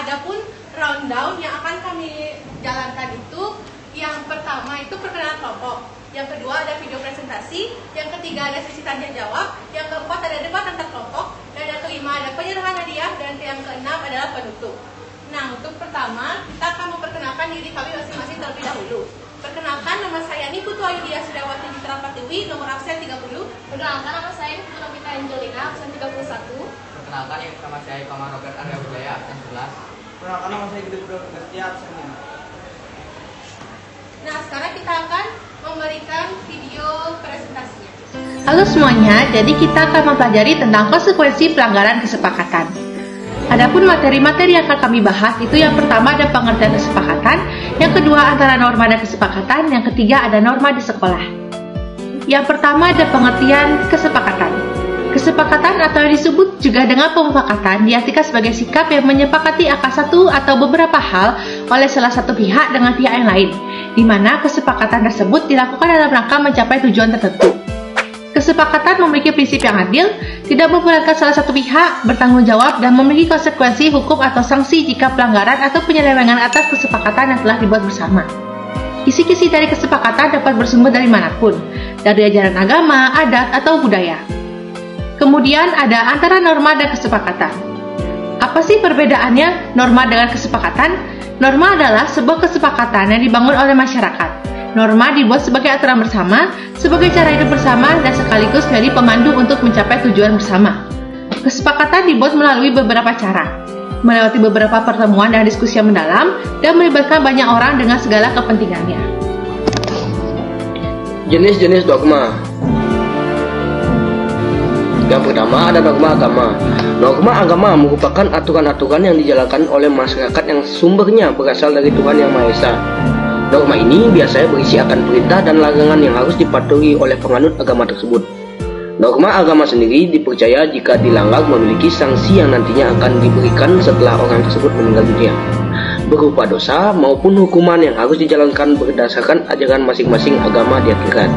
Adapun rundown yang akan kami jalankan itu, yang pertama itu perkenalan kelompok, yang kedua ada video presentasi, yang ketiga ada sesi tanya jawab, yang keempat ada debat antar kelompok, dan yang kelima ada penyerahan hadiah, dan yang keenam adalah penutup. Nah, untuk pertama kita akan memperkenalkan diri kami masing-masing terlebih dahulu. Perkenalkan, nama saya Niputu Ayudhya Sudawati Mitra Patiwi, nomor absen 30. Perkenalkan, nama saya Novita Angelina, absen 31. Perkenalkan, yang nama saya Komar Robert Arya Wijaya, absen 11. Perkenalkan, nama saya Gede Bro Setia, absen 5. Nah, sekarang kita akan memberikan video presentasinya. Halo semuanya, jadi kita akan mempelajari tentang konsekuensi pelanggaran kesepakatan. Adapun materi-materi yang akan kami bahas itu yang pertama ada pengertian kesepakatan, yang kedua antara norma dan kesepakatan, yang ketiga ada norma di sekolah. Yang pertama ada pengertian kesepakatan. Kesepakatan atau yang disebut juga dengan pemufakatan diartikan sebagai sikap yang menyepakati akan satu atau beberapa hal oleh salah satu pihak dengan pihak yang lain, di mana kesepakatan tersebut dilakukan dalam rangka mencapai tujuan tertentu. Kesepakatan memiliki prinsip yang adil, tidak memberatkan salah satu pihak, bertanggung jawab, dan memiliki konsekuensi hukum atau sanksi jika pelanggaran atau penyelewengan atas kesepakatan yang telah dibuat bersama. Kisi-kisi dari kesepakatan dapat bersumber dari manapun, dari ajaran agama, adat, atau budaya. Kemudian ada antara norma dan kesepakatan. Apa sih perbedaannya norma dengan kesepakatan? Norma adalah sebuah kesepakatan yang dibangun oleh masyarakat. Norma dibuat sebagai aturan bersama, sebagai cara hidup bersama, dan sekaligus menjadi pemandu untuk mencapai tujuan bersama. Kesepakatan dibuat melalui beberapa cara, melewati beberapa pertemuan dan diskusi yang mendalam, dan melibatkan banyak orang dengan segala kepentingannya. Jenis-jenis dogma. Yang pertama ada dogma agama. Dogma agama merupakan aturan-aturan yang dijalankan oleh masyarakat yang sumbernya berasal dari Tuhan Yang Maha Esa. Dogma ini biasanya berisi akan perintah dan larangan yang harus dipatuhi oleh penganut agama tersebut. Dogma agama sendiri dipercaya jika dilanggar memiliki sanksi yang nantinya akan diberikan setelah orang tersebut meninggal dunia, berupa dosa maupun hukuman yang harus dijalankan berdasarkan ajaran masing-masing agama di akhirat.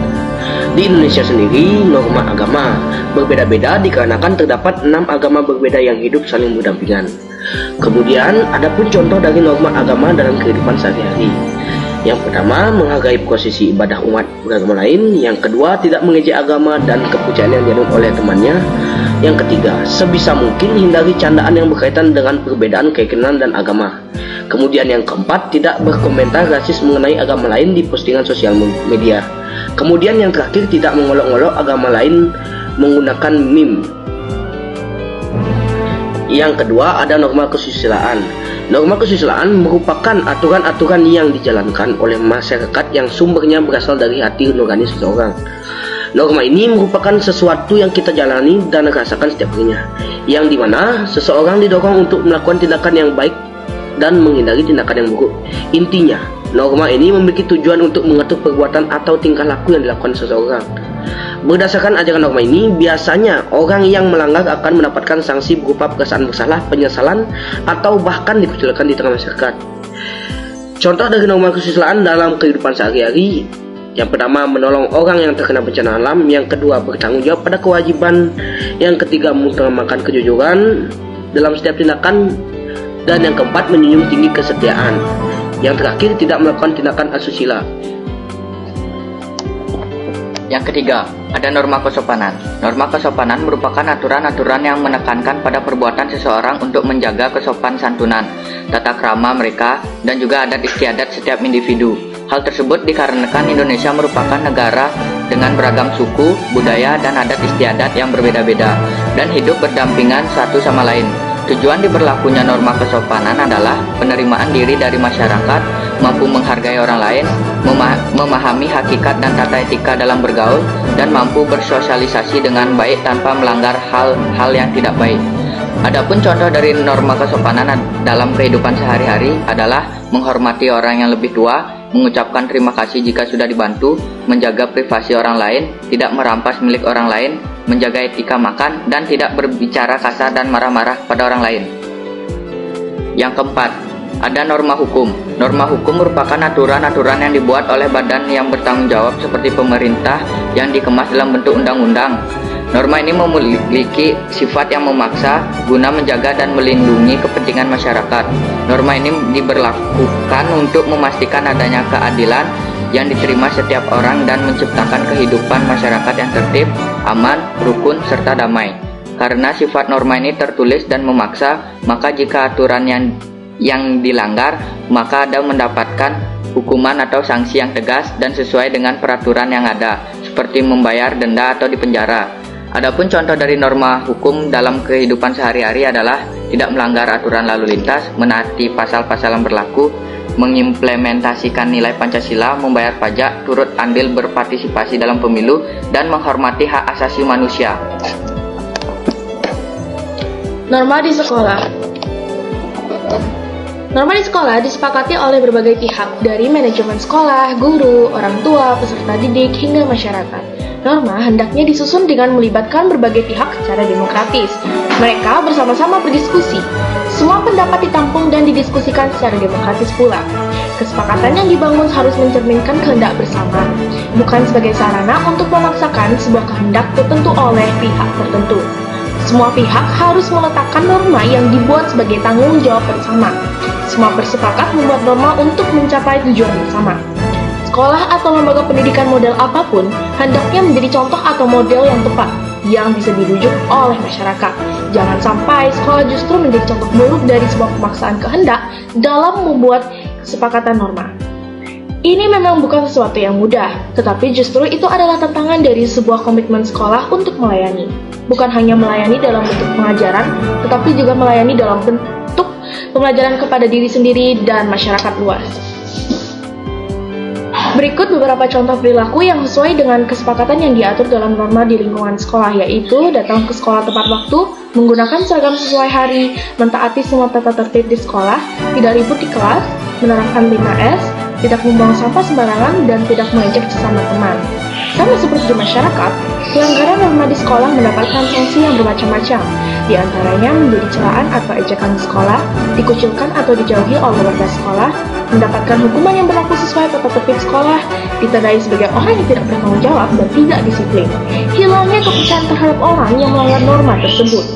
Di Indonesia sendiri, norma agama berbeda-beda dikarenakan terdapat 6 agama berbeda yang hidup saling berdampingan. Kemudian, ada pun contoh dari norma agama dalam kehidupan sehari-hari. Yang pertama, menghargai posisi ibadah umat beragama lain. Yang kedua, tidak mengejek agama dan kepercayaan yang dianut oleh temannya. Yang ketiga, sebisa mungkin hindari candaan yang berkaitan dengan perbedaan keyakinan dan agama. Kemudian yang keempat, tidak berkomentar rasis mengenai agama lain di postingan sosial media. Kemudian yang terakhir, tidak mengolok-olok agama lain menggunakan meme. Yang kedua, ada norma kesusilaan. Norma kesusilaan merupakan aturan-aturan yang dijalankan oleh masyarakat yang sumbernya berasal dari hati nurani seseorang. Norma ini merupakan sesuatu yang kita jalani dan rasakan setiap harinya, yang dimana seseorang didorong untuk melakukan tindakan yang baik dan menghindari tindakan yang buruk. Intinya, norma ini memiliki tujuan untuk mengatur perbuatan atau tingkah laku yang dilakukan seseorang. Berdasarkan ajaran norma ini, biasanya orang yang melanggar akan mendapatkan sanksi berupa perasaan bersalah, penyesalan, atau bahkan dikucilkan di tengah masyarakat. Contoh dari norma kesusilaan dalam kehidupan sehari-hari: yang pertama, menolong orang yang terkena bencana alam. Yang kedua, bertanggung jawab pada kewajiban. Yang ketiga, mengutamakan kejujuran dalam setiap tindakan. Dan yang keempat, menjunjung tinggi kesetiaan. Yang terakhir, tidak melakukan tindakan asusila. Yang ketiga, ada norma kesopanan. Norma kesopanan merupakan aturan-aturan yang menekankan pada perbuatan seseorang untuk menjaga kesopan santunan, tata krama mereka, dan juga adat istiadat setiap individu. Hal tersebut dikarenakan Indonesia merupakan negara dengan beragam suku, budaya, dan adat istiadat yang berbeda-beda, dan hidup berdampingan satu sama lain. Tujuan diberlakunya norma kesopanan adalah penerimaan diri dari masyarakat, mampu menghargai orang lain, memahami hakikat dan tata etika dalam bergaul, dan mampu bersosialisasi dengan baik tanpa melanggar hal-hal yang tidak baik. Adapun contoh dari norma kesopanan dalam kehidupan sehari-hari adalah menghormati orang yang lebih tua, mengucapkan terima kasih jika sudah dibantu, menjaga privasi orang lain, tidak merampas milik orang lain, menjaga etika makan, dan tidak berbicara kasar dan marah-marah pada orang lain. Yang keempat, ada norma hukum. Norma hukum merupakan aturan-aturan yang dibuat oleh badan yang bertanggung jawab seperti pemerintah yang dikemas dalam bentuk undang-undang. Norma ini memiliki sifat yang memaksa guna menjaga dan melindungi kepentingan masyarakat. Norma ini diberlakukan untuk memastikan adanya keadilan yang diterima setiap orang dan menciptakan kehidupan masyarakat yang tertib, aman, rukun, serta damai. Karena sifat norma ini tertulis dan memaksa, maka jika aturan yang dilanggar, maka ada mendapatkan hukuman atau sanksi yang tegas dan sesuai dengan peraturan yang ada, seperti membayar denda atau dipenjara. Adapun contoh dari norma hukum dalam kehidupan sehari-hari adalah tidak melanggar aturan lalu lintas, menaati pasal-pasal yang berlaku, mengimplementasikan nilai Pancasila, membayar pajak, turut andil berpartisipasi dalam pemilu, dan menghormati hak asasi manusia. Norma di sekolah. Norma di sekolah disepakati oleh berbagai pihak, dari manajemen sekolah, guru, orang tua, peserta didik, hingga masyarakat. Norma hendaknya disusun dengan melibatkan berbagai pihak secara demokratis. Mereka bersama-sama berdiskusi. Semua pendapat ditampung dan didiskusikan secara demokratis pula. Kesepakatan yang dibangun harus mencerminkan kehendak bersama, bukan sebagai sarana untuk memaksakan sebuah kehendak tertentu oleh pihak tertentu. Semua pihak harus meletakkan norma yang dibuat sebagai tanggung jawab bersama. Semua bersepakat membuat norma untuk mencapai tujuan bersama. Sekolah atau lembaga pendidikan model apapun hendaknya menjadi contoh atau model yang tepat yang bisa dirujuk oleh masyarakat. Jangan sampai sekolah justru menjadi contoh buruk dari sebuah pemaksaan kehendak dalam membuat kesepakatan norma. Ini memang bukan sesuatu yang mudah, tetapi justru itu adalah tantangan dari sebuah komitmen sekolah untuk melayani. Bukan hanya melayani dalam bentuk pengajaran, tetapi juga melayani dalam bentuk pembelajaran kepada diri sendiri dan masyarakat luas. Berikut beberapa contoh perilaku yang sesuai dengan kesepakatan yang diatur dalam norma di lingkungan sekolah, yaitu datang ke sekolah tepat waktu, menggunakan seragam sesuai hari, mentaati semua tata tertib di sekolah, tidak ribut di kelas, menerapkan 5S, tidak membuang sampah sembarangan, dan tidak mengejek sesama teman. Sama seperti di masyarakat, pelanggaran norma di sekolah mendapatkan sanksi yang bermacam-macam, di antaranya menjadi celaan atau ejekan di sekolah, dikucilkan atau dijauhi oleh warga sekolah, mendapatkan hukuman yang berlaku sesuai tata tertib sekolah, ditandai sebagai orang yang tidak bertanggung jawab dan tidak disiplin, hilangnya kepercayaan terhadap orang yang melanggar norma tersebut.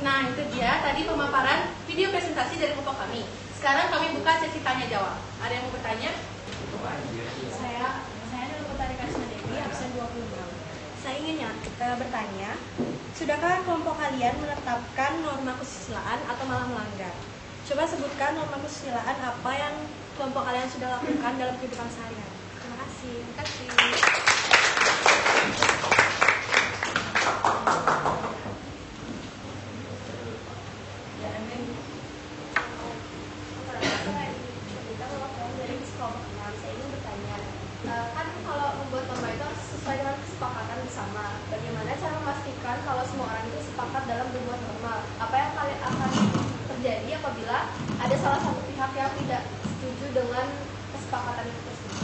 Nah, itu dia tadi pemaparan video presentasi dari kelompok kami. Sekarang kami buka sesi tanya jawab. Ada yang mau bertanya? Saya adalah Putari Karisma Dewi, absen 26. Saya ingin bertanya, sudahkah kelompok kalian menetapkan norma kesusilaan atau malah melanggar? Coba sebutkan norma kesusilaan apa yang kelompok kalian sudah lakukan dalam kehidupan sehari-hari. Terima kasih. Terima kasih. Kan kalau membuat norma itu harus sesuai dengan kesepakatan bersama. Bagaimana cara memastikan kalau semua orang itu sepakat dalam membuat norma? Apa yang kalian akan terjadi apabila ada salah satu pihak yang tidak setuju dengan kesepakatan itu tersebut?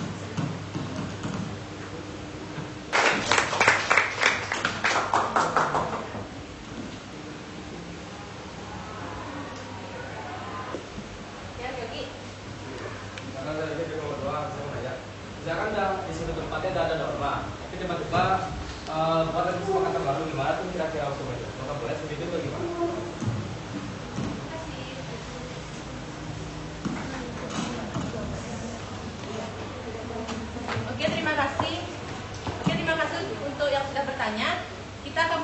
Ya, Yogi. Karena dari video nomor 2 saya mau nanya. Misalkan di suatu tempatnya ada norma, tapi tiba-tiba buat lagi kesepakatan baru, gimana tuh kira-kira hukum itu? Maka boleh seperti itu atau gimana? Oke, terima kasih. Terima kasih untuk yang sudah bertanya. Kita akan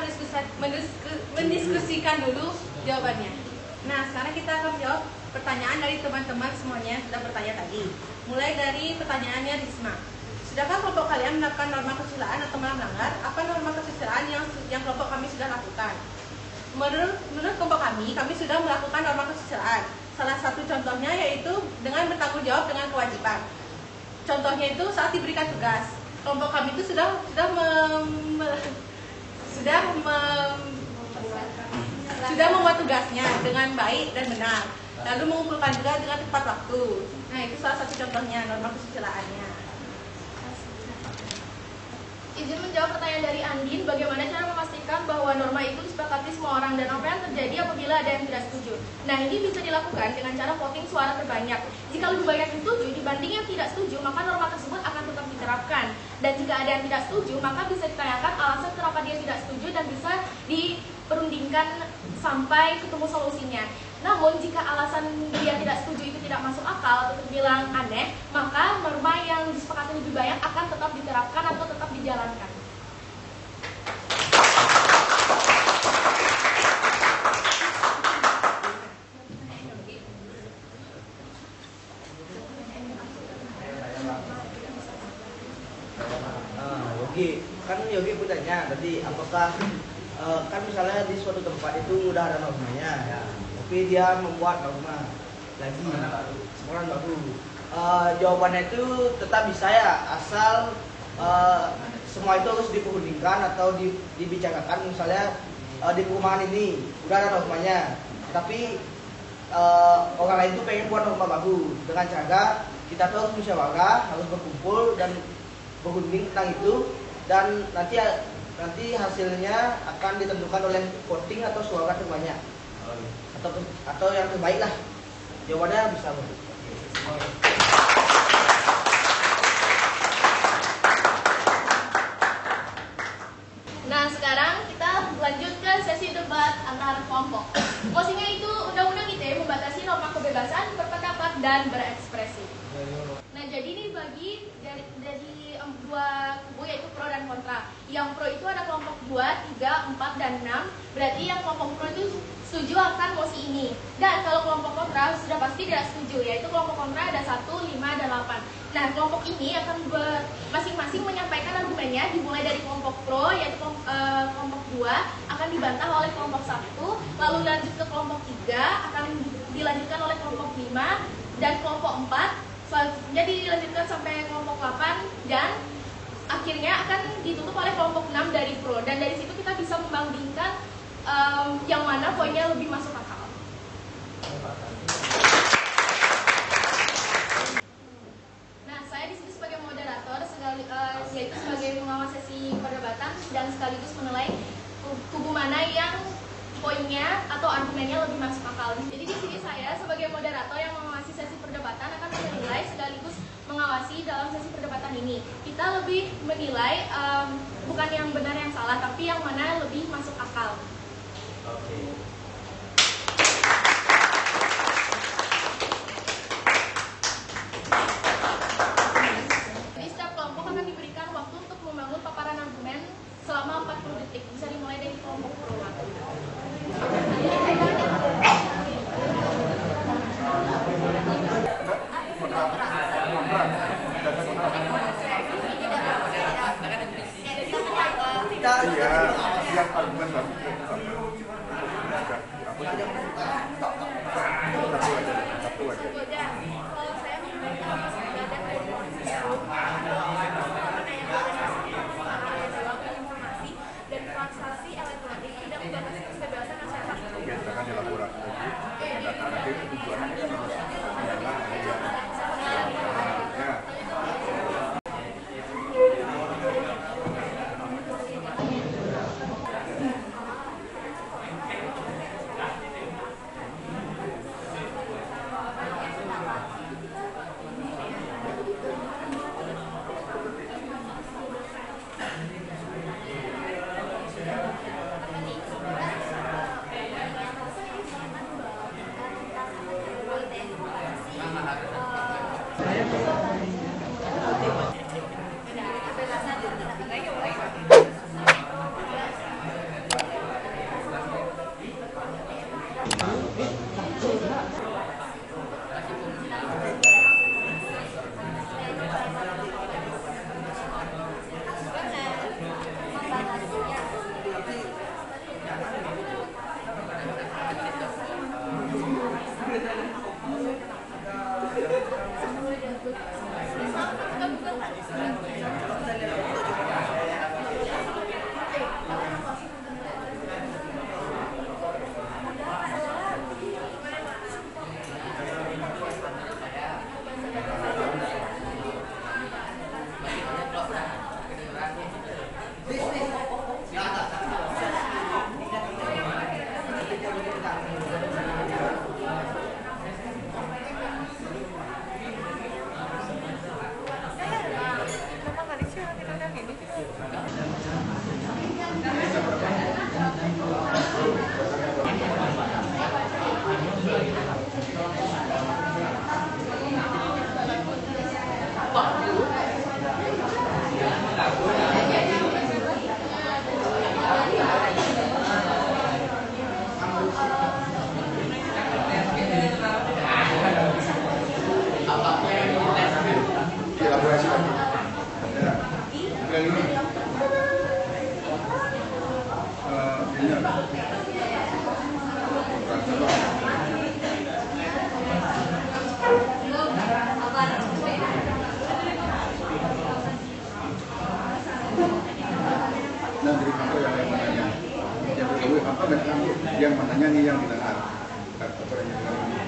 mendiskusikan dulu jawabannya. Nah, sekarang kita akan jawab pertanyaan dari teman-teman semuanya yang sudah bertanya tadi. Mulai dari pertanyaannya Risma. Sudahkah kelompok kalian menerapkan norma kesusilaan atau malah melanggar? Apa norma kesusilaan yang kelompok kami sudah lakukan? Menurut kelompok kami sudah melakukan norma kesusilaan. Salah satu contohnya yaitu dengan bertanggung jawab dengan kewajiban. Contohnya itu saat diberikan tugas, kelompok kami itu sudah membuat tugasnya dengan baik dan benar, lalu mengumpulkan juga dengan tepat waktu. Nah, itu salah satu contohnya norma kesusilaannya. Izin menjawab pertanyaan dari Andin, bagaimana cara memastikan bahwa norma itu disepakati semua orang dan apa yang terjadi apabila ada yang tidak setuju? Nah, ini bisa dilakukan dengan cara voting suara terbanyak. Jika lebih banyak yang setuju dibanding yang tidak setuju, maka norma tersebut akan tetap diterapkan. Dan jika ada yang tidak setuju, maka bisa ditanyakan alasan kenapa dia tidak setuju dan bisa diperundingkan sampai ketemu solusinya. Namun, jika alasan dia tidak setuju itu tidak masuk akal atau terbilang aneh, maka norma yang disepakati lebih banyak akan tetap diterapkan atau tetap dijalankan. Yogi bertanya tadi apakah kan misalnya di suatu tempat itu udah ada normanya ya, tapi dia membuat norma lagi sekarang baru. Jawabannya itu tetap bisa ya, asal semua itu harus diperundingkan atau dibicarakan. Misalnya di perumahan ini udah ada normanya, tapi orang lain tuh pengen buat norma baru. Dengan cara kita tuh harus musyawarah, harus berkumpul dan berunding tentang itu, dan nanti hasilnya akan ditentukan oleh voting atau suara terbanyak atau yang terbaik lah. Jawabannya bisa. Nah, sekarang kita lanjut ke sesi debat antar kelompok. Mosinya itu Undang-Undang ITE membatasi norma kebebasan berpendapat dan berekspresi. Nah, jadi ini bagi dari dua kubu, yaitu pro dan kontra. Yang pro itu ada kelompok 2, 3, 4, dan 6. Berarti yang kelompok pro itu setuju akan mosi ini. Dan kalau kelompok kontra sudah pasti tidak setuju, yaitu kelompok kontra ada 1, 5, dan 8. Nah, kelompok ini akan masing-masing menyampaikan argumennya, dimulai dari kelompok pro, yaitu kelompok 2 akan dibantah oleh kelompok 1, lalu lanjut ke kelompok 3 akan dilanjutkan oleh kelompok 5, dan kelompok 4 selanjutnya dilanjutkan sampai kelompok 8, dan akhirnya akan ditutup oleh kelompok 6 dari pro. Dan dari situ kita bisa membandingkan yang mana poinnya lebih masuk akal. Nah, saya di sini sebagai moderator, yaitu sebagai pengawas sesi perdebatan dan sekaligus menilai kubu mana yang poinnya atau argumennya lebih masuk akal. Jadi di sini saya sebagai moderator yang mengawasi sesi perdebatan akan menilai sekaligus mengawasi dalam sesi perdebatan ini. Kita lebih menilai bukan yang benar yang salah, tapi yang mana lebih masuk akal. Oke. Jadi setiap kelompok akan diberikan waktu untuk membangun paparan argumen selama 40 detik. Bisa dimulai dari kelompok pro. Siap argumen baru. Satu aja. Kalau saya memberikan informasi dan transaksi elektronik tidak membatasi kebebasan masyarakat. Ya, silakan dilaporkan lagi. Nanti tujuannya kan harus adalah ya. Nah, dari kantor yang menanya, yang bergawe apa yang menanya nih yang didengar, kantor yang didengar ini.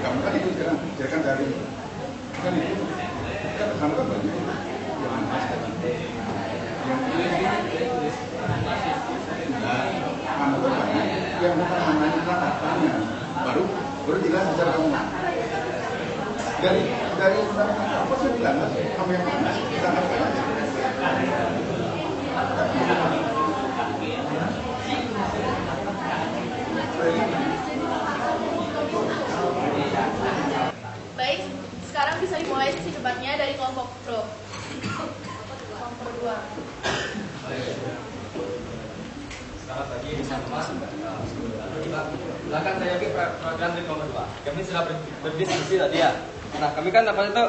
Kamu kan itu sekarang kerjakan dari kan itu kan kamu kan banyak yang mana sekarang yang kamu kan banyak yang bukan menanya tentang apanya, baru jelas secara kamu. Dari apa sih bilang kamu yang mana kita apa aja. Baik, sekarang bisa dimulai sesi debatnya dari kelompok pro. Kelompok 2. Selamat pagi, silakan saya Yogi, perwakilan dari kelompok 2. Kami sudah berdiskusi tadi ya. Nah, kami kan apa itu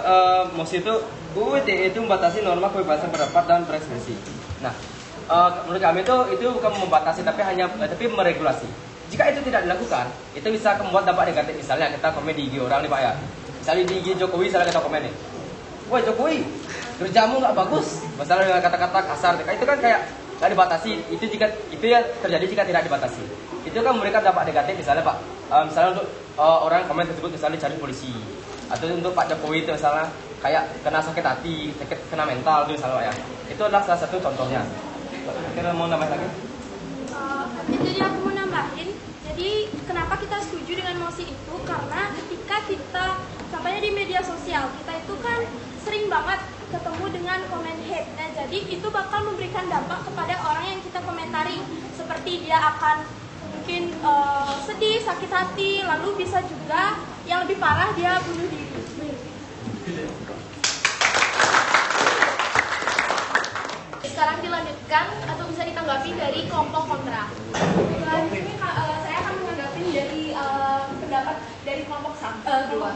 mosi itu UU ITE itu membatasi norma kebebasan pendapat dan berekspresi. Nah, menurut kami itu bukan membatasi tapi meregulasi. Jika itu tidak dilakukan, itu bisa membuat dampak negatif. Misalnya kita komen di IG orang nih Pak ya. Misalnya di IG Jokowi, misalnya kita komen nih, wah Jokowi, kerjamu nggak bagus. Misalnya dengan kata-kata kasar, itu kan kayak nggak dibatasi. Itu ya terjadi jika tidak dibatasi. Itu kan memberikan dampak negatif. Misalnya Pak, misalnya untuk orang komen tersebut misalnya cari polisi, atau untuk Pak Jokowi itu misalnya kayak kena sakit hati, kena mental itu misalnya Pak ya. Itu adalah salah satu contohnya. Kira mau nambahin lagi? Jadi aku mau nambahin. Jadi kenapa kita setuju dengan mosi itu? Karena ketika kita sampainya di media sosial, kita itu kan sering banget ketemu dengan komen hate. Nah, jadi itu bakal memberikan dampak kepada orang yang kita komentari. Seperti dia akan mungkin sedih, sakit hati, lalu bisa juga yang lebih parah dia bunuh diri. Sekarang dilanjutkan atau bisa ditanggapi dari kelompok kontra. Selanjutnya saya akan menanggapi dari pendapat dari kelompok 2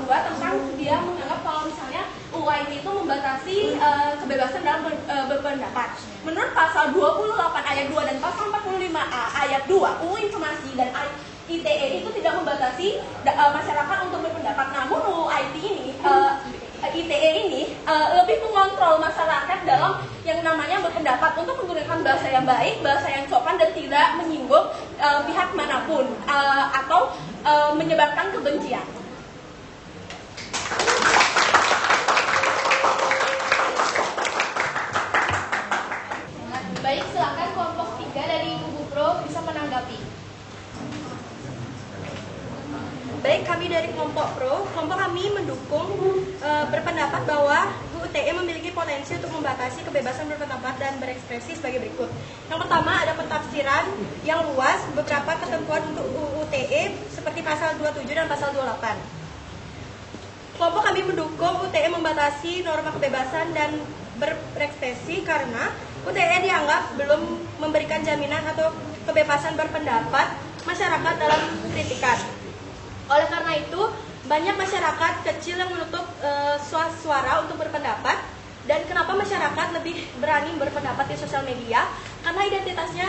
tentang dia menganggap kalau misalnya UU ITE itu membatasi kebebasan dalam berpendapat. Menurut pasal 28 ayat 2 dan pasal 45A ayat 2 UU Informasi dan ITE itu tidak membatasi masyarakat untuk berpendapat. Namun UU ITE ini lebih mengontrol masyarakat dalam yang namanya berpendapat untuk menggunakan bahasa yang baik, bahasa yang sopan dan tidak menyinggung pihak manapun atau menyebarkan kebencian. Baik, silakan kelompok 3 dari kubu pro bisa menanggapi. Baik, kami dari kelompok pro, kelompok kami mendukung berpendapat bahwa UU ITE memiliki potensi untuk membatasi kebebasan berpendapat dan berekspresi sebagai berikut. Yang pertama, ada pentafsiran yang luas beberapa ketentuan untuk UU ITE seperti pasal 27 dan pasal 28. Kelompok kami mendukung UU ITE membatasi norma kebebasan dan berekspresi karena UU ITE dianggap belum memberikan jaminan atau kebebasan berpendapat masyarakat dalam kritikan. Oleh karena itu, banyak masyarakat kecil yang menutup suara untuk berpendapat. Dan kenapa masyarakat lebih berani berpendapat di sosial media? Karena identitasnya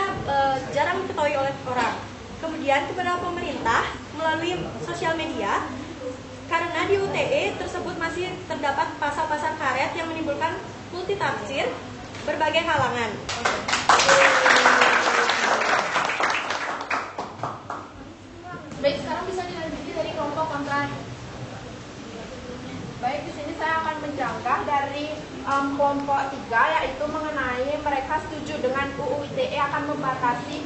jarang diketahui oleh orang. Kemudian kepada pemerintah melalui sosial media, karena di UTE tersebut masih terdapat pasal-pasal karet yang menimbulkan multitafsir berbagai kalangan. Baik, sekarang bisa dilanjuti dari kelompok kontra. Baik, di sini saya akan menjanggah dari kelompok 3, yaitu mengenai mereka setuju dengan UU ITE akan membatasi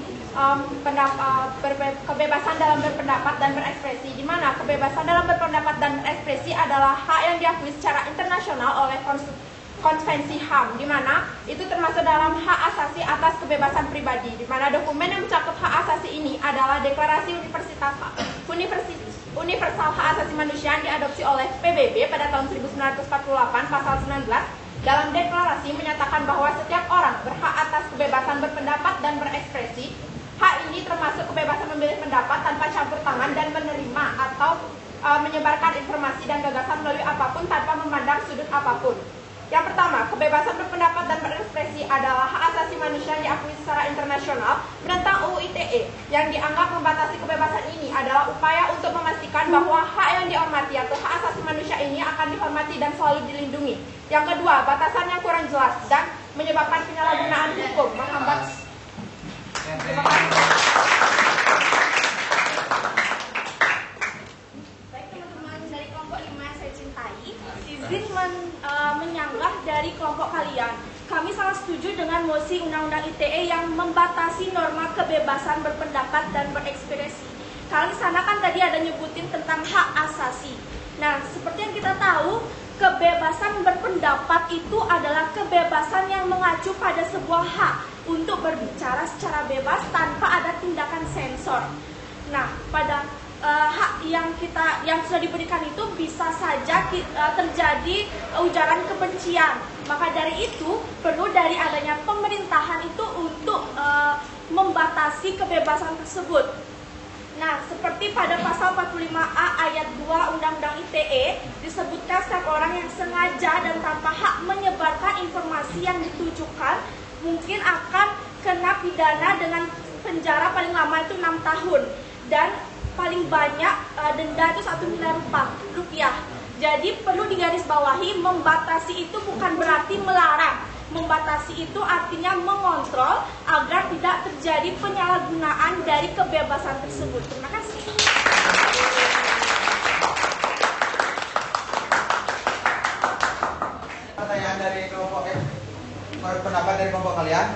kebebasan dalam berpendapat dan berekspresi, di mana kebebasan dalam berpendapat dan berekspresi adalah hak yang diakui secara internasional oleh Konvensi HAM, di mana itu termasuk dalam hak asasi atas kebebasan pribadi, di mana dokumen yang mencakup hak asasi ini adalah Deklarasi Universal Hak Asasi Manusia yang diadopsi oleh PBB pada tahun 1948 pasal 19. Dalam deklarasi menyatakan bahwa setiap orang berhak atas kebebasan berpendapat dan berekspresi. Hak ini termasuk kebebasan memilih pendapat tanpa campur tangan dan menerima atau menyebarkan informasi dan gagasan melalui apapun tanpa memandang sudut apapun. Yang pertama, kebebasan berpendapat dan berekspresi adalah hak asasi manusia yang diakui secara internasional. Tentang UU ITE, yang dianggap membatasi kebebasan ini adalah upaya untuk memastikan bahwa hak yang dihormati atau hak asasi manusia ini akan dihormati dan selalu dilindungi. Yang kedua, batasan yang kurang jelas dan menyebabkan penyalahgunaan hukum, menghambat. Terima kasih. Baik teman-teman dari kelompok 5 yang saya cintai, izin menyanggah dari kelompok kalian. Kami sangat setuju dengan mosi Undang-Undang ITE yang membatasi norma kebebasan berpendapat dan berekspresi. Kalian di sana kan tadi ada nyebutin tentang hak asasi. Nah, seperti yang kita tahu, kebebasan berpendapat itu adalah kebebasan yang mengacu pada sebuah hak untuk berbicara secara bebas tanpa ada tindakan sensor. Nah, pada hak yang sudah diberikan itu bisa saja terjadi ujaran kebencian. Maka dari itu perlu dari adanya pemerintahan itu untuk membatasi kebebasan tersebut. Nah, seperti pada pasal 45A ayat 2 Undang-Undang ITE disebutkan setiap orang yang sengaja dan tanpa hak menyebarkan informasi yang ditujukan mungkin akan kena pidana dengan penjara paling lama itu 6 tahun dan paling banyak denda itu 1 miliar rupiah. Jadi perlu digarisbawahi, membatasi itu bukan berarti melarang. Membatasi itu artinya mengontrol agar tidak terjadi penyalahgunaan dari kebebasan tersebut. Terima kasih. Pertanyaan dari kelompok F, pendapat dari kelompok kalian.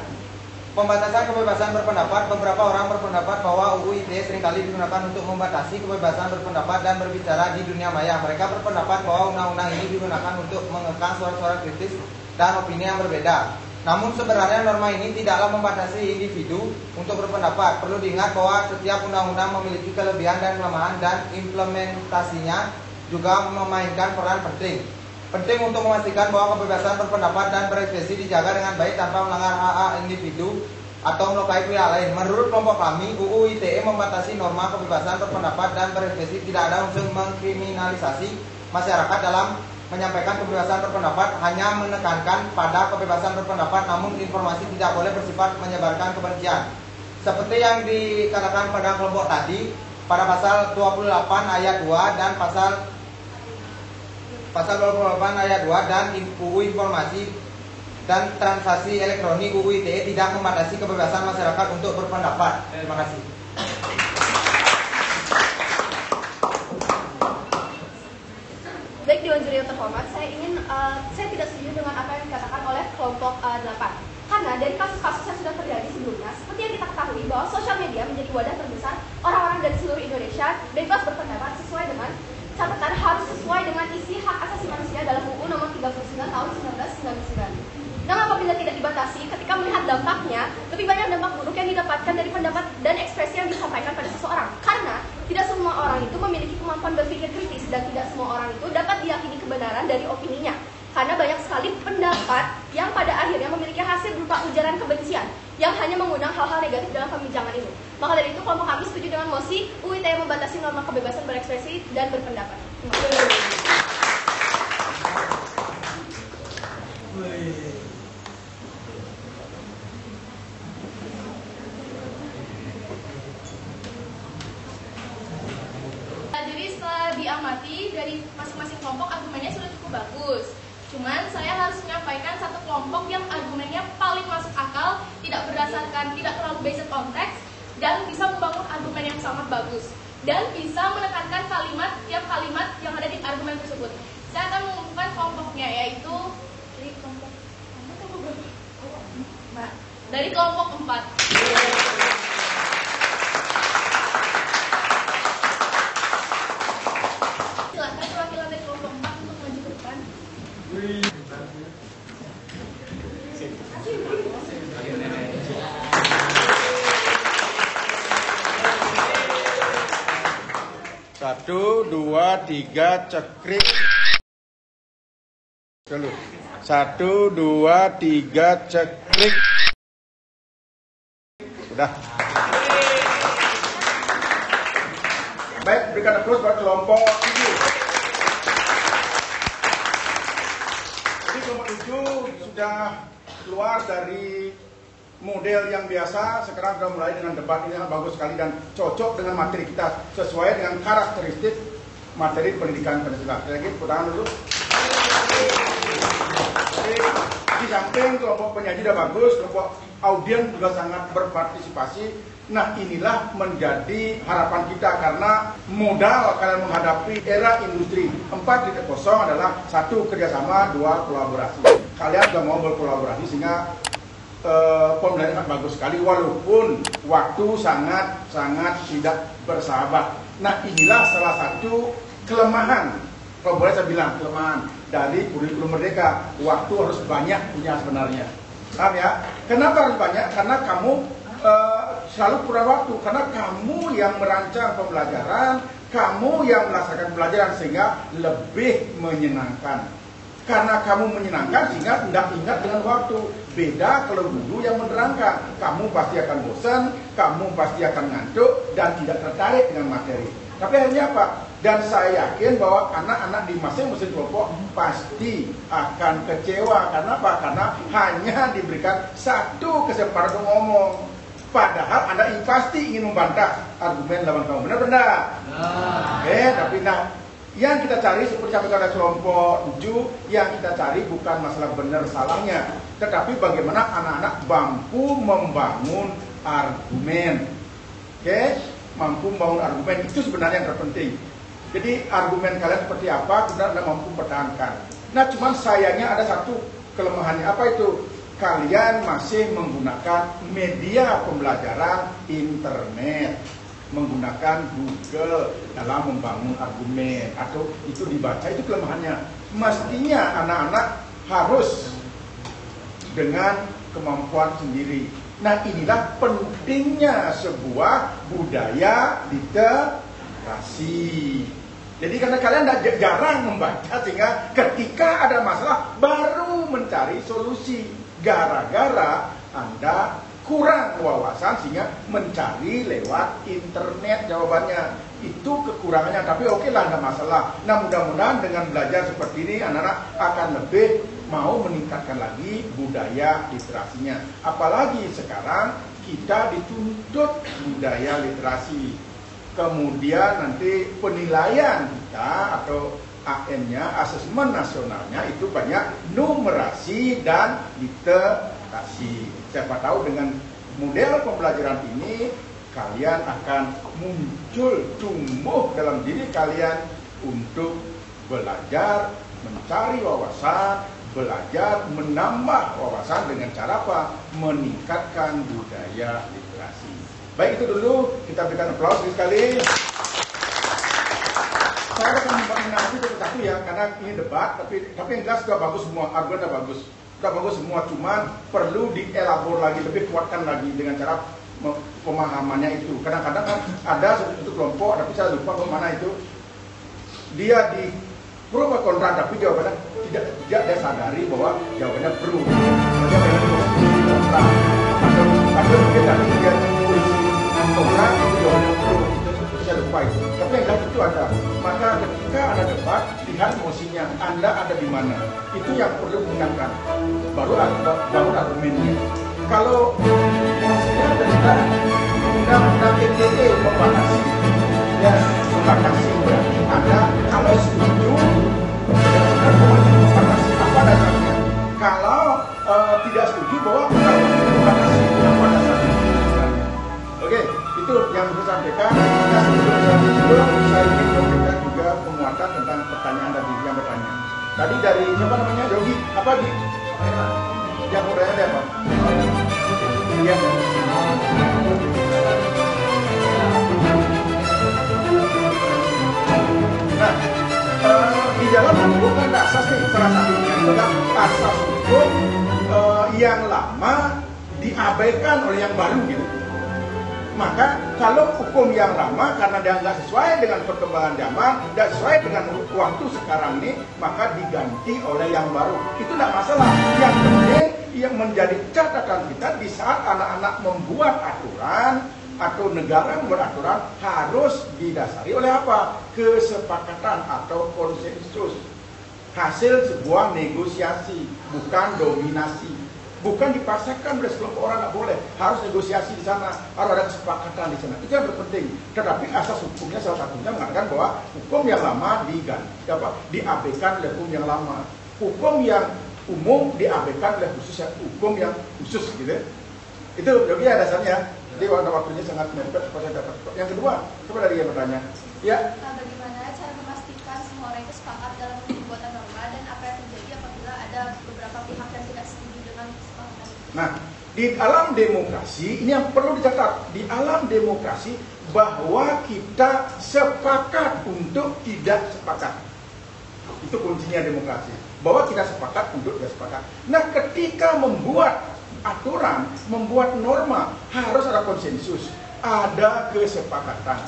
Pembatasan kebebasan berpendapat, beberapa orang berpendapat bahwa UU ITE seringkali digunakan untuk membatasi kebebasan berpendapat dan berbicara di dunia maya. Mereka berpendapat bahwa undang-undang ini digunakan untuk mengekang suara-suara kritis dan opini yang berbeda. Namun sebenarnya norma ini tidaklah membatasi individu untuk berpendapat. Perlu diingat bahwa setiap undang-undang memiliki kelebihan dan kelemahan dan implementasinya juga memainkan peran penting. Penting untuk memastikan bahwa kebebasan berpendapat dan berekspresi dijaga dengan baik tanpa melanggar hak individu atau melukai pihak lain. Menurut kelompok kami, UU ITE membatasi norma kebebasan berpendapat dan berekspresi, tidak ada unsur mengkriminalisasi masyarakat dalam menyampaikan kebebasan berpendapat, hanya menekankan pada kebebasan berpendapat, namun informasi tidak boleh bersifat menyebarkan kebencian. Seperti yang dikatakan pada kelompok tadi, pada pasal 28 ayat 2 dan pasal 28 ayat 2 dan UU Informasi dan Transaksi Elektronik UU ITE tidak membatasi kebebasan masyarakat untuk berpendapat. Terima kasih. Baik, Dewan Juri yang terhormat, saya tidak setuju dengan apa yang dikatakan oleh kelompok 8. Karena dari kasus-kasus yang sudah terjadi sebelumnya, seperti yang kita ketahui bahwa sosial media menjadi wadah terbesar orang-orang dari seluruh Indonesia bebas berpendapat sesuai dengan catatan harus sesuai dengan isi hak asasi manusia dalam UU nomor 39 tahun 1999. Namun apabila tidak dibatasi, ketika melihat dampaknya, lebih banyak dampak buruk yang didapatkan dari pendapat dan ekspresi yang disampaikan pada seseorang. Karena tidak semua orang itu memiliki kemampuan berpikir kritis dan tidak semua orang itu dapat diyakini kebenaran dari opininya. Karena banyak sekali pendapat yang pada akhirnya memiliki hasil berupa ujaran kebencian yang hanya mengundang hal-hal negatif dalam pembincangan ini. Maka dari itu kelompok kami setuju dengan mosi UU ITE membatasi norma kebebasan berekspresi dan berpendapat. Jadi setelah diamati dari masing-masing kelompok argumennya sudah cukup bagus. Cuman saya harus menyampaikan satu kelompok yang argumennya paling masuk akal, tidak terlalu based on text, dan bisa membangun argumen yang sangat bagus dan bisa menekankan tiap kalimat yang ada di argumen tersebut. Saya akan mengumumkan kelompoknya, yaitu dari kelompok 4. Silakan perwakilan dari kelompok 4 untuk maju ke depan. Satu, dua, tiga, cekrik. Dulu. 1, 2, 3, cekrik. Sudah. Baik, berikan applause buat kelompok 7. Jadi kelompok 7 sudah keluar dari model yang biasa, sekarang sudah mulai dengan debat. Ini sangat bagus sekali dan cocok dengan materi kita, sesuai dengan karakteristik materi pendidikan Pancasila. Lagi tepuk tangan dulu. Di samping kelompok penyaji sudah bagus, kelompok audien juga sangat berpartisipasi. Nah, inilah menjadi harapan kita karena modal kalian menghadapi era industri 4.0 adalah 1 kerjasama, 2 kolaborasi. Kalian sudah mau berkolaborasi sehingga pembelajaran sangat bagus sekali walaupun waktu sangat tidak bersahabat. Nah, inilah salah satu kelemahan, kalau boleh saya bilang kelemahan dari kurikulum Merdeka. Waktu harus banyak punya sebenarnya. Paham ya? Kenapa harus banyak? Karena kamu selalu kurang waktu, karena kamu yang merancang pembelajaran, kamu yang melaksanakan pembelajaran sehingga lebih menyenangkan. Karena kamu menyenangkan sehingga tidak ingat dengan waktu. Beda kalau guru yang menerangkan, kamu pasti akan bosan, kamu pasti akan ngantuk dan tidak tertarik dengan materi. Tapi akhirnya apa? Dan saya yakin bahwa anak-anak di masing-masing kelompok pasti akan kecewa. Karena apa? Karena hanya diberikan 1 kesempatan untuk ngomong. Padahal Anda pasti ingin membantah argumen lawan kamu. Benar-benar? Tapi yang kita cari seperti sampai pada kelompok 7, yang kita cari bukan masalah benar salahnya, tetapi bagaimana anak-anak mampu membangun argumen. Mampu membangun argumen itu sebenarnya yang terpenting. Jadi argumen kalian seperti apa, kemudian Anda mampu pertahankan. Nah, cuman sayangnya ada satu kelemahannya. Apa itu? Kalian masih menggunakan media pembelajaran internet, menggunakan Google dalam membangun argumen, atau itu dibaca, itu kelemahannya. Mestinya anak-anak harus dengan kemampuan sendiri. Nah, inilah pentingnya sebuah budaya literasi. Jadi karena kalian jarang membaca, sehingga ketika ada masalah baru mencari solusi. Gara-gara Anda kurang wawasan sehingga mencari lewat internet jawabannya. Itu kekurangannya, tapi oke lah, tidak masalah. Nah, mudah-mudahan dengan belajar seperti ini anak-anak akan lebih mau meningkatkan lagi budaya literasinya. Apalagi sekarang kita dituntut budaya literasi. Kemudian nanti penilaian kita atau AM-nya, asesmen nasionalnya itu banyak numerasi dan literasi. Siapa tahu dengan model pembelajaran ini kalian akan muncul, tumbuh dalam diri kalian untuk belajar, mencari wawasan, belajar menambah wawasan dengan cara apa? Meningkatkan budaya literasi. Baik, itu dulu, kita berikan aplaus sekali. Saya akan menanggapi satu-satu ya, karena ini debat, tapi yang jelas sudah bagus semua, argumen sudah bagus semua, cuman perlu dielabor lagi, lebih kuatkan lagi dengan cara pemahamannya itu. Kadang-kadang kan ada satu kelompok, tapi saya lupa kemana itu, dia di pro atau kontra, tapi jawabannya tidak dia sadari bahwa jawabannya pro. Dia pengen kontra, atau mungkin tadi dia polisi kontra, itu jawabannya pro. Saya lupa itu. Tapi yang jelas itu ada. Maka ketika ada debat, lihat emosinya, Anda ada di mana. Itu yang perlu diingatkan. Baru bangun argumennya. Kalau emosinya adalah undang-undang ITE membatasi, ya membatasi berarti Anda kalau setuju benar-benar membatasi apa dasarnya. Kalau tidak setuju bahwa membatasi apa dasarnya. Oke. Itu yang saya sampaikan. Nah, sebelum saya ingin memberikan juga penguatan tentang pertanyaan dari yang bertanya. Tadi dari siapa namanya? Yogi. Apa Gi? Yang bertanya dari apa? Iya. Nah, di dalam hukum kan asas nih, salah satunya adalah asas hukum yang lama diabaikan oleh yang baru gitu. Maka kalau hukum yang lama karena dia nggak sesuai dengan perkembangan zaman, nggak sesuai dengan waktu sekarang ini, maka diganti oleh yang baru. Itu tidak masalah. Yang penting yang menjadi catatan kita di saat anak-anak membuat aturan atau negara membuat aturan harus didasari oleh apa? Kesepakatan atau konsensus. hasil sebuah negosiasi, bukan dominasi. Bukan dipaksakan oleh sekelompok orang, nggak boleh. Harus negosiasi di sana, harus ada kesepakatan di sana. Itu yang terpenting. Tetapi asas hukumnya salah satunya mengatakan bahwa hukum yang lama diabaikan oleh hukum yang lama. Hukum yang umum diabaikan oleh hukum yang khusus, gitu. Itu ya dasarnya. Jadi waktunya sangat mepet supaya dapat. Yang kedua, coba dari yang bertanya. Ya. Bagaimana cara memastikan semua orang itu sepakat dalam pembuatan norma dan apa yang terjadi apabila ada beberapa pihak yang tidak setuju dengan kesepakatan? Nah, di alam demokrasi ini yang perlu dicatat. Di alam demokrasi bahwa kita sepakat untuk tidak sepakat. Itu kuncinya demokrasi. Bahwa kita sepakat untuk tidak sepakat. Nah, ketika membuat aturan, membuat norma harus ada konsensus, ada kesepakatan,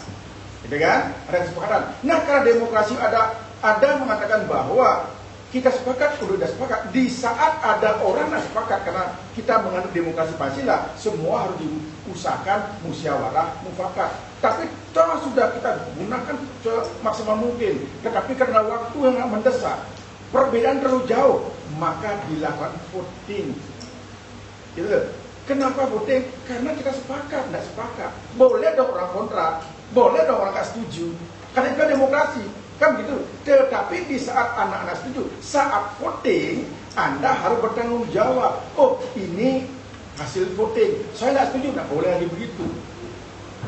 gitu kan? Ada kesepakatan. Nah, karena demokrasi ada mengatakan bahwa kita sepakat untuk tidak sepakat. Di saat ada orang yang sepakat, karena kita menganut demokrasi Pancasila, semua harus diusahakan musyawarah mufakat. Tapi toh sudah kita gunakan semaksimal mungkin. Tetapi karena waktu yang mendesak, perbedaan terlalu jauh, maka dilakukan voting. Gitu. Kenapa voting? Karena kita sepakat, tidak sepakat. Boleh dong orang kontra, boleh dong orang nggak setuju. Karena itu demokrasi, kan gitu. Tetapi di saat anak-anak setuju, saat voting, Anda harus bertanggung jawab. Oh, ini hasil voting. Saya nggak setuju, nggak boleh lagi begitu.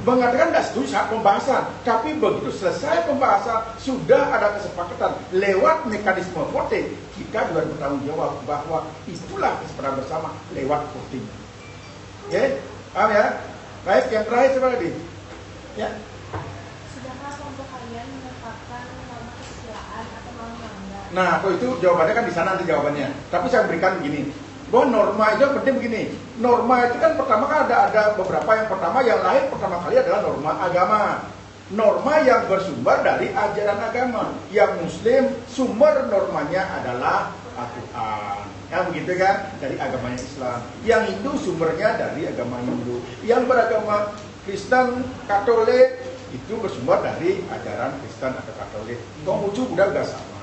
Mengatakan nggak setuju saat pembahasan, tapi begitu selesai pembahasan sudah ada kesepakatan lewat mekanisme voting, kita juga bertanggung jawab bahwa itulah kesepakatan bersama lewat voting. Oke, paham ya? Baik, yang terakhir coba lagi. Ya. Sudahkah kelompok kalian menetapkan norma kesusilaan atau norma melanggar? Nah, itu jawabannya kan di sana nanti jawabannya. Tapi saya berikan begini. Bahwa norma itu penting begini. Norma itu kan pertama kan ada beberapa. Yang pertama yang lahir pertama kali adalah norma agama. Norma yang bersumber dari ajaran agama. Yang Muslim sumber normanya adalah Al-Quran. Ya begitu kan, dari agamanya Islam. Yang Hindu sumbernya dari agama Hindu. Yang beragama Kristen, Katolik itu bersumber dari ajaran Kristen atau Katolik. Konghucu Buddha juga sama.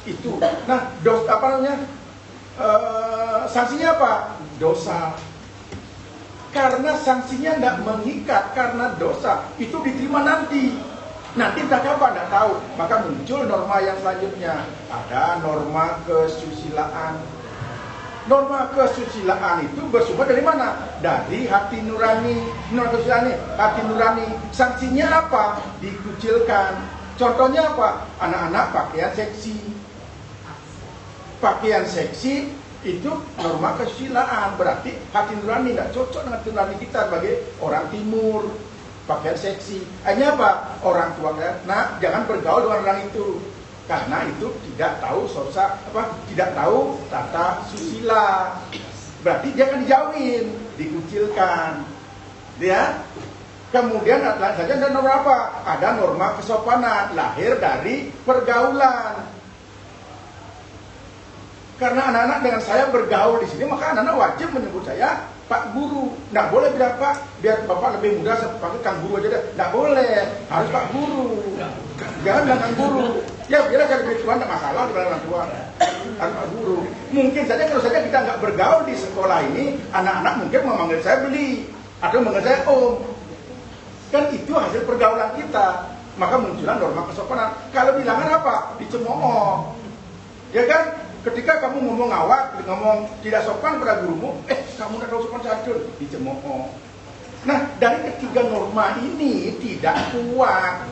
Itu. Nah, apa namanya? Sanksinya apa? Dosa. Karena sanksinya tidak mengikat, karena dosa itu diterima nanti. Nanti entah kapan, tidak tahu. Maka muncul norma yang selanjutnya. Ada norma kesusilaan. Norma kesusilaan itu bersumber dari mana? Dari hati nurani. Norma kesusilaan ini, hati nurani. Sanksinya apa? Dikucilkan. Contohnya apa? Anak-anak pakaian seksi. Pakaian seksi itu norma kesusilaan. Berarti hati nurani tidak cocok dengan hati nurani kita sebagai orang timur. Pakaian seksi. Hanya apa? Orang tua kan, nah jangan bergaul dengan orang itu. Karena itu tidak tahu tidak tahu tata susila. Berarti dia akan dijauhin, dikucilkan. Ya. Kemudian saja ada norma apa? Ada norma kesopanan, lahir dari pergaulan. Karena anak-anak dengan saya bergaul di sini, maka anak-anak wajib menyebut saya Pak Guru. Nggak boleh bilang Pak, biar Bapak lebih mudah, saya panggil Kang Guru aja deh. Nggak boleh, harus Pak Guru. Jangan bilang Kang Guru. Ya biar aja lebih tua, nggak masalah di orang tua. Harus Pak Guru. Mungkin saja kalau saja kita nggak bergaul di sekolah ini, anak-anak mungkin memanggil saya Beli atau memanggil saya Om. Kan itu hasil pergaulan kita. Maka muncullah norma kesopanan. Kalau bilangan apa? Dicemooh. Ya kan? Ketika kamu ngomong ngawak, ngomong tidak sopan pada gurumu, kamu tidak tahu sopan santun, dicemooh. Nah, dari ketiga norma ini tidak kuat.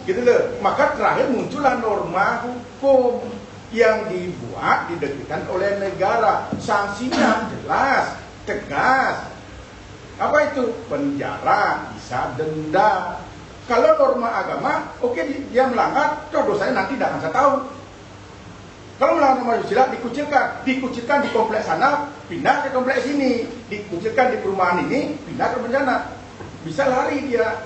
Gitu loh. Maka terakhir muncullah norma hukum yang dibuat, didekatkan oleh negara. Sanksinya jelas, tegas. Apa itu? Penjara, bisa denda. Kalau norma agama, oke, dia melanggar, toh dosanya nanti tidak akan saya tahu. Kalau melanggar norma susila, dikucilkan di kompleks sana, pindah ke kompleks sini, dikucilkan di perumahan ini, pindah ke bencana. Bisa lari dia.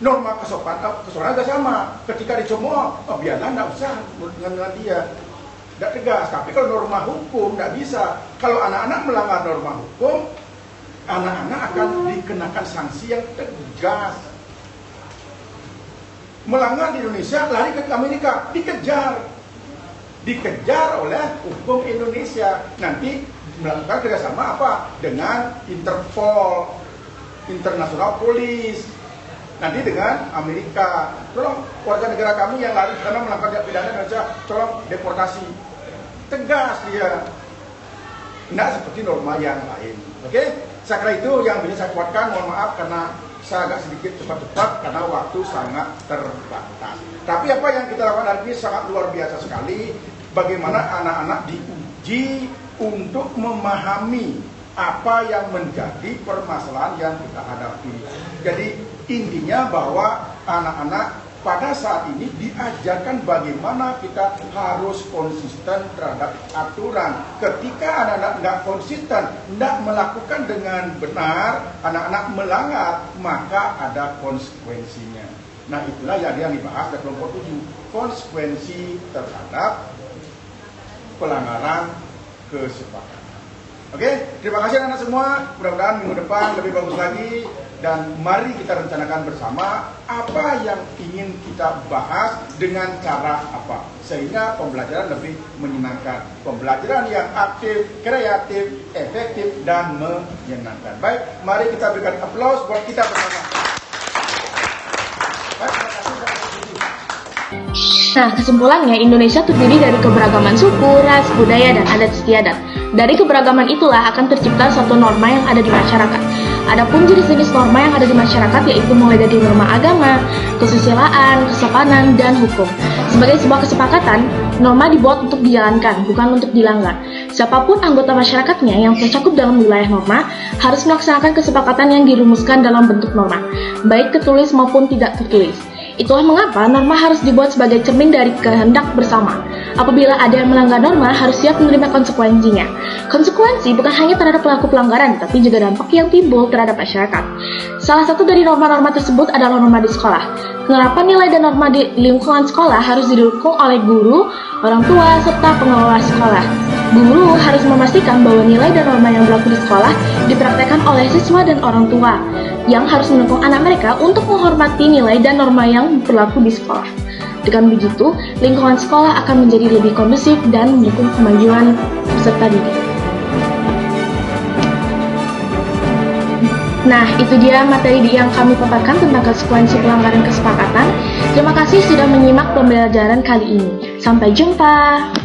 Norma kesopanan juga sama. Ketika dicemooh, biarlah, tidak usah dengan dia. Tidak tegas. Tapi kalau norma hukum, tidak bisa. Kalau anak-anak melanggar norma hukum, anak-anak akan dikenakan sanksi yang tegas. Melanggar di Indonesia, lari ke Amerika, dikejar. dikejar oleh hukum Indonesia. Nanti melakukan kerjasama apa? Dengan Interpol, International Police, nanti dengan Amerika. Tolong warga negara kami yang lari karena melakukan tindak pidana Indonesia, tolong deportasi. Tegas dia. Tidak seperti norma yang lain. Oke? Saya kira itu yang bisa saya kuatkan. Mohon maaf karena saya agak sedikit cepat-cepat karena waktu sangat terbatas. Tapi apa yang kita lakukan hari ini sangat luar biasa sekali. Bagaimana anak-anak diuji untuk memahami apa yang menjadi permasalahan yang kita hadapi. Jadi intinya bahwa anak-anak pada saat ini diajarkan bagaimana kita harus konsisten terhadap aturan. Ketika anak-anak nggak konsisten, nggak melakukan dengan benar, anak-anak melanggar, maka ada konsekuensinya. Nah itulah yang dibahas dari kelompok 7, konsekuensi terhadap pelanggaran kesepakatan. Oke, terima kasih anak-anak semua. Mudah-mudahan minggu depan lebih bagus lagi. Dan mari kita rencanakan bersama apa yang ingin kita bahas dengan cara apa. Sehingga pembelajaran lebih menyenangkan. Pembelajaran yang aktif, kreatif, efektif, dan menyenangkan. Baik, mari kita berikan aplaus buat kita bersama. Baik, terima kasih. Nah, kesimpulannya Indonesia terdiri dari keberagaman suku, ras, budaya, dan adat istiadat. Dari keberagaman itulah akan tercipta suatu norma yang ada di masyarakat. Adapun jenis-jenis norma yang ada di masyarakat yaitu mulai dari norma agama, kesusilaan, kesopanan, dan hukum. Sebagai sebuah kesepakatan, norma dibuat untuk dijalankan, bukan untuk dilanggar. Siapapun anggota masyarakatnya yang tercakup dalam wilayah norma harus melaksanakan kesepakatan yang dirumuskan dalam bentuk norma, baik tertulis maupun tidak tertulis. Itulah mengapa norma harus dibuat sebagai cermin dari kehendak bersama. Apabila ada yang melanggar norma, harus siap menerima konsekuensinya. Konsekuensi bukan hanya terhadap pelaku pelanggaran, tapi juga dampak yang timbul terhadap masyarakat. Salah satu dari norma-norma tersebut adalah norma di sekolah. Penerapan nilai dan norma di lingkungan sekolah harus didukung oleh guru, orang tua, serta pengelola sekolah. Guru harus memastikan bahwa nilai dan norma yang berlaku di sekolah dipraktekkan oleh siswa dan orang tua, yang harus mendukung anak mereka untuk menghormati nilai dan norma yang berlaku di sekolah. Dengan begitu, lingkungan sekolah akan menjadi lebih kondusif dan mendukung kemajuan peserta didik. Nah, itu dia materi yang kami paparkan tentang konsekuensi pelanggaran kesepakatan. Terima kasih sudah menyimak pembelajaran kali ini. Sampai jumpa!